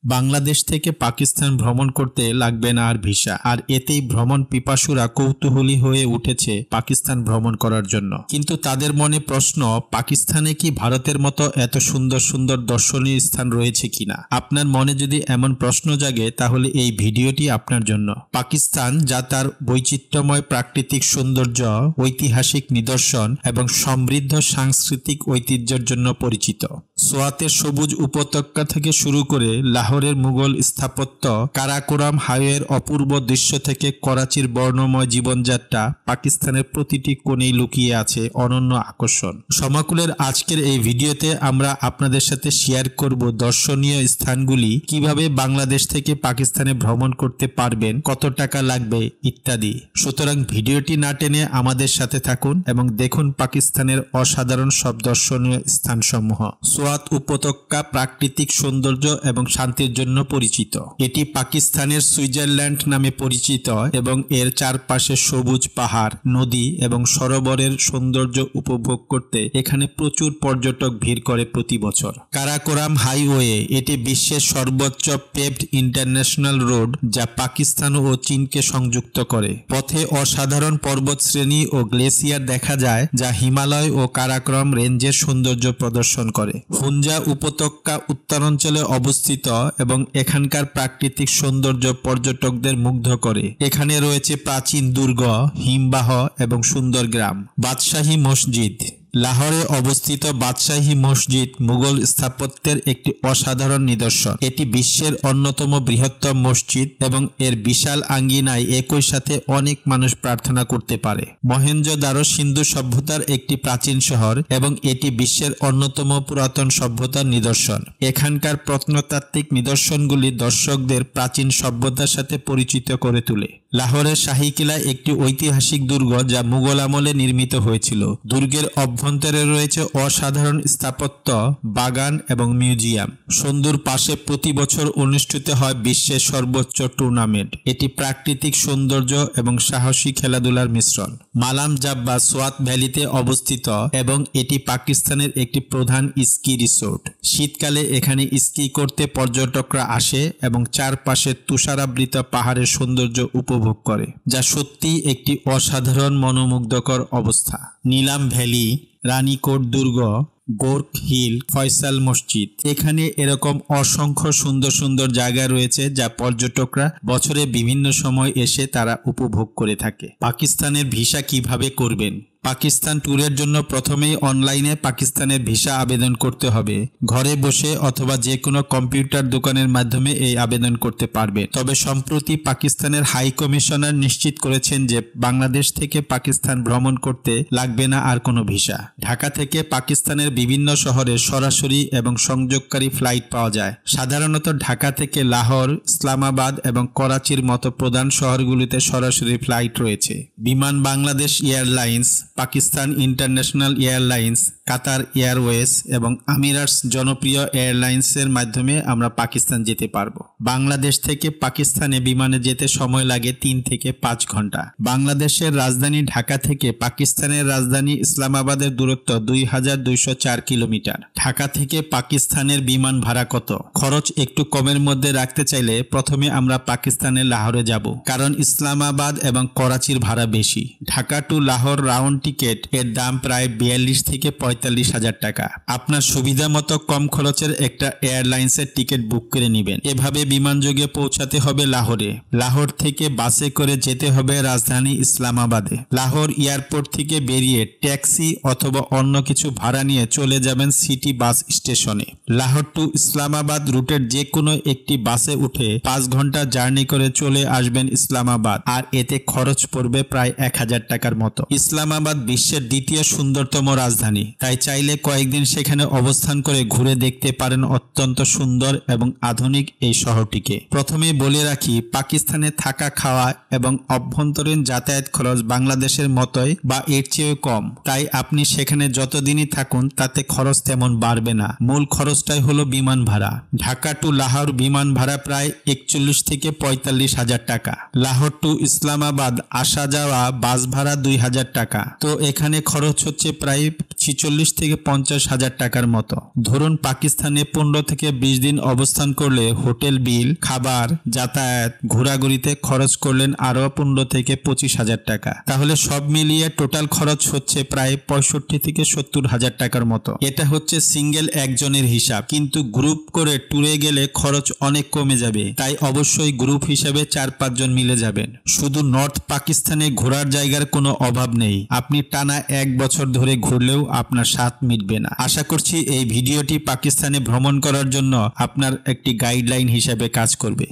বাংলাদেশ থেকে পাকিস্তান ভ্রমণ করতে লাগবে না আর ভিসা, আর এতেই ভ্রমণ পিপাসুরা কৌতূহলী হয়ে উঠেছে পাকিস্তান ভ্রমণ করার জন্য। কিন্তু তাদের মনে প্রশ্ন, পাকিস্তানে কি ভারতের মতো এত সুন্দর সুন্দর দর্শনীয় স্থান রয়েছে কিনা? আপনার মনে যদি এমন প্রশ্ন জাগে তাহলে এই ভিডিওটি আপনার জন্য। পাকিস্তান, যা তার বৈচিত্র্যময় প্রাকৃতিক সৌন্দর্য, ঐতিহাসিক নিদর্শন এবং সমৃদ্ধ সাংস্কৃতিক ঐতিহ্যের জন্য পরিচিত। সোয়াতের সবুজ উপত্যকা থেকে শুরু করে লাহোরের মুঘল স্থাপত্য, কারাকোরাম হাইওয়ের অপূর্ব দৃশ্য থেকে করাচির বর্ণময় জীবনযাত্রা, পাকিস্তানের প্রতিটি কোণেই লুকিয়ে আছে অনন্য আকর্ষণ। সমাকুলের আজকের এই ভিডিওতে আমরা আপনাদের সাথে শেয়ার করব দর্শনীয় স্থানগুলি, কিভাবে বাংলাদেশ থেকে পাকিস্তানে ভ্রমণ করতে পারবেন, কত টাকা লাগবে ইত্যাদি। সুতরাং ভিডিওটি না টেনে আমাদের সাথে থাকুন এবং দেখুন পাকিস্তানের অসাধারণ সব দর্শনীয় স্থানসমূহ। সোয়াত উপত্যকা প্রাকৃতিক সৌন্দর্য এবং শান্তির জন্য পরিচিত। এটি পাকিস্তানের সুইজারল্যান্ড নামে পরিচিত এবং এর চারপাশে সবুজ পাহাড়, নদী এবং সরোবরের সৌন্দর্য উপভোগ করতে এখানে প্রচুর পর্যটক ভিড় করে প্রতি বছর। কারাকোরাম হাইওয়ে, এটি বিশ্বের সর্বোচ্চ পেভড ইন্টারন্যাশনাল রোড, যা পাকিস্তান ও চীনকে সংযুক্ত করে। পথে অসাধারণ পর্বতশ্রেণী ও গ্লেসিয়ার দেখা যায়, যা হিমালয় ও কারাকোরাম রেঞ্জের সৌন্দর্য প্রদর্শন করে। হুঞ্জা উপত্যকা উত্তরাঞ্চলে অবস্থিত এবং এখানকার প্রাকৃতিক সৌন্দর্য পর্যটকদের মুগ্ধ করে। এখানে রয়েছে প্রাচীন দুর্গ, হিমবাহ এবং সুন্দর গ্রাম। বাদশাহী মসজিদ, লাহোরে অবস্থিত বাদশাহী মসজিদ মুঘল স্থাপত্যের একটি অসাধারণ নিদর্শন। এটি বিশ্বের অন্যতম বৃহত্তম মসজিদ এবং এর বিশাল আঙ্গিনায় একই সাথে অনেক মানুষ প্রার্থনা করতে পারে। মহেঞ্জোদারো সিন্ধু সভ্যতার একটি প্রাচীন শহর এবং এটি বিশ্বের অন্যতম পুরাতন সভ্যতার নিদর্শন। এখানকার প্রত্নতাত্ত্বিক নিদর্শনগুলি দর্শকদের প্রাচীন সভ্যতার সাথে পরিচিত করে তোলে। লাহোরের শাহী কিলা একটি ঐতিহাসিক দুর্গ, যা মুঘল আমলে নির্মিত হয়েছিল। দুর্গের অভ্যন্তরে রয়েছে অসাধারণ স্থাপত্য, বাগান এবং মিউজিয়াম। সন্ধ্যুর পাশে প্রতি বছর অনুষ্ঠিত হয় বিশ্বের সর্বোচ্চ টুর্নামেন্ট। এটি প্রাকৃতিক সৌন্দর্য এবং সাহসী খেলাধুলার মিশ্রণ। মালাম জাব্বা সোয়াত ভ্যালিতে অবস্থিত এবং এটি পাকিস্তানের একটি প্রধান স্কি রিসোর্ট। শীতকালে এখানে স্কি করতে পর্যটকরা আসে এবং চারপাশে তুষারাবৃত পাহাড়ের সৌন্দর্য উপভোগ করে, যা সত্যিই একটি অসাধারণ মনোমুগ্ধকর অবস্থা। নীলাম ভ্যালি, রানীকোট দুর্গ, গোর্খ হিল, ফয়সাল মসজিদ, এখানে এরকম অসংখ্য সুন্দর সুন্দর জায়গা রয়েছে যা পর্যটকরা বছরে বিভিন্ন সময় এসে তারা উপভোগ করে থাকে। পাকিস্তানের ভিসা কিভাবে করবেন? পাকিস্তান ট্যুরের জন্য প্রথমেই অনলাইনে পাকিস্তানের ভিসা আবেদন করতে হবে। ঘরে বসে অথবা যে কোনো কম্পিউটার দোকানের মাধ্যমে এই আবেদন করতে পারবে। তবে সম্প্রতি পাকিস্তানের হাই কমিশনার নিশ্চিত করেছেন যে বাংলাদেশ থেকে পাকিস্তান ভ্রমণ করতে লাগবে না আর কোনো ভিসা। ঢাকা থেকে পাকিস্তানের বিভিন্ন শহরে সরাসরি এবং সংযোগকারী ফ্লাইট পাওয়া যায়। সাধারণত ঢাকা থেকে লাহোর, ইসলামাবাদ এবং করাচির মতো প্রধান শহরগুলিতে সরাসরি ফ্লাইট রয়েছে। Biman Bangladesh airlines, Pakistan international airlines, Qatar airways এবং আমিরাটস জনপ্রিয় এয়ারলাইন্সের মাধ্যমে আমরা পাকিস্তান যেতে পারবো। বাংলাদেশ থেকে পাকিস্তানে বিমানে যেতে সময় লাগে 3 থেকে 5 ঘন্টা। বাংলাদেশের রাজধানী ঢাকা থেকে পাকিস্তানের রাজধানী ইসলামাবাদের দূরত্ব 2204 কিলোমিটার। ঢাকা থেকে পাকিস্তানের বিমান ভাড়া কত? খরচ একটু কমের মধ্যে রাখতে চাইলে প্রথমে আমরা পাকিস্তানের লাহোরে যাব, কারণ ইসলামাবাদ এবং করাচির ভাড়া বেশি। Dhaka to Lahore round ticket এর দাম প্রায় 42 থেকে 45 হাজার টাকা। আপনার সুবিধা মতো কম খরচের একটা এয়ারলাইন্সের টিকিট বুক করে নেবেন। এভাবে বিমানযোগে পৌঁছাতে হবে লাহোরে। লাহোর থেকে বাসে করে যেতে হবে রাজধানী ইসলামাবাদে। লাহোর এয়ারপোর্ট থেকে বেরিয়ে ট্যাক্সি অথবা অন্য কিছু ভাড়া নিয়ে চলে যাবেন সিটি বাস স্টেশনে। লাহোর টু ইসলামাবাদ রুটের যে কোনো একটি বাসে উঠে 5 ঘন্টা জার্নি করে চলে আসবেন ইসলামাবাদ, আর এতে খরচ পড়বে প্রায় 1000 টাকার মতো। ইসলামাবাদ বিশ্বের দ্বিতীয় সুন্দরতম রাজধানী, তাই চাইলে কয়েকদিন সেখানে অবস্থান করে ঘুরে দেখতে পারেন অত্যন্ত সুন্দর এবং আধুনিক এই শহরটিকে। প্রথমে বলে রাখি, পাকিস্তানে থাকা, খাওয়া এবং অভ্যন্তরীণ যাতায়াত খরচ বাংলাদেশের মতোই বা এর চেয়েও কম, তাই আপনি সেখানে যতদিনই থাকুন তাতে খরচ তেমন বাড়বে না। মূল খরচটাই হলো বিমান ভাড়া। ঢাকা টু লাহোর বিমান ভাড়া প্রায় 41 থেকে 45 হাজার টাকা। লাহোর টু ইসলামাবাদ আসা যাওয়া বাস ভাড়া 2000 টাকা। তো এখানে খরচ হচ্ছে প্রায় 46 40 থেকে 50 হাজার টাকার মতো। ধরুন পাকিস্তানে 15 থেকে 20 দিন অবস্থান করলে হোটেল বিল, খাবার, যাতায়াত, ঘোরাঘুরিতে খরচ করলেন আরো 15 থেকে 25 হাজার টাকা। তাহলে সব মিলিয়ে টোটাল খরচ হচ্ছে প্রায় 65 থেকে 70 হাজার টাকার মতো। এটা হচ্ছে সিঙ্গেল একজনের হিসাব, কিন্তু গ্রুপ করে ট্যুরে গেলে খরচ অনেক কমে যাবে। তাই অবশ্যই গ্রুপ হিসাবে 4-5 জন মিলে যাবেন। শুধু নর্থ পাকিস্তানে ঘোরার জায়গার কোনো অভাব নেই, আপনি টানা 1 বছর ধরে ঘুরলেও আপনার স্বাদ মিটবে না। আশা করছি এই ভিডিওটি পাকিস্তানে ভ্রমণ করার জন্য আপনার একটি গাইডলাইন হিসাবে কাজ করবে।